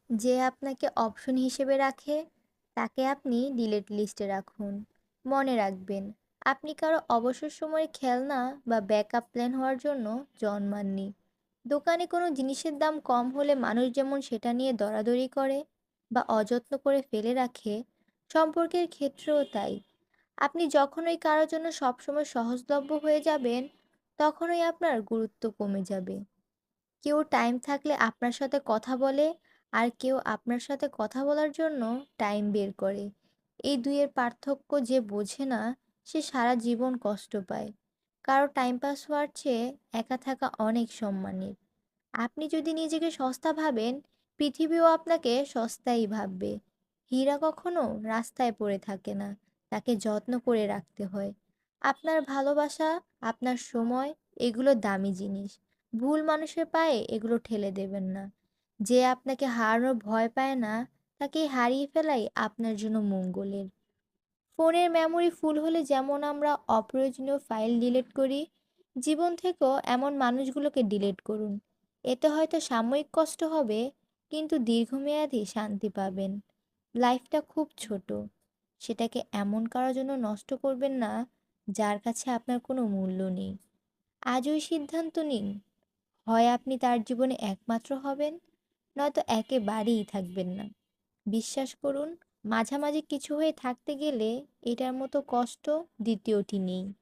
যে আপনাকে অপশন হিসেবে রাখে তাকে আপনি ডিলেট লিস্টে রাখুন। মনে রাখবেন, আপনি কারো অবসর সময়ে খেলনা বা ব্যাকআপ প্ল্যান হওয়ার জন্য জন্মাননি। দোকানে কোনো জিনিসের দাম কম হলে মানুষ যেমন সেটা নিয়ে দরাদরি করে বা অযত্ন করে ফেলে রাখে, সম্পর্কের ক্ষেত্রেও তাই। আপনি যখনই কারোর জন্য সবসময় সহজলভ্য হয়ে যাবেন, তখনই আপনার গুরুত্ব কমে যাবে। কেউ টাইম থাকলে আপনার সাথে কথা বলে, আর কেউ আপনার সাথে কথা বলার জন্য টাইম বের করে। এই দুইয়ের পার্থক্য যে বোঝে না, সে সারা জীবন কষ্ট পায়। কারো টাইম পাস হওয়ার চেয়ে একা থাকা অনেক সম্মানের। আপনি যদি নিজেকে সস্তা ভাবেন, পৃথিবীও আপনাকে সস্তাই ভাববে। হীরা কখনো রাস্তায় পড়ে থাকে না, তাকে যত্ন করে রাখতে হয়। আপনার ভালোবাসা, আপনার সময়, এগুলো দামি জিনিস। ভুল মানুষের পায়ে এগুলো ঠেলে দেবেন না। যে আপনাকে হারানোর ভয় পায় না, তাকে হারিয়ে ফেলাই আপনার জন্য মঙ্গলের। ফোনের মেমোরি ফুল হলে যেমন আমরা অপ্রয়োজনীয় ফাইল ডিলিট করি, জীবন থেকেও এমন মানুষগুলোকে ডিলিট করুন। এতে হয়তো সাময়িক কষ্ট হবে, কিন্তু দীর্ঘমেয়াদী শান্তি পাবেন। লাইফটা খুব ছোট, সেটাকে এমন কারোর জন্য নষ্ট করবেন না যার কাছে আপনার কোনো মূল্য নেই। আজই সিদ্ধান্ত নিন, হয় আপনি তার জীবনে একমাত্র হবেন, নয়তো একেবারেই থাকবেন না। বিশ্বাস করুন, মাঝামাঝি কিছু হয়ে থাকতে গেলে এটার মতো কষ্ট দ্বিতীয়টি নেই।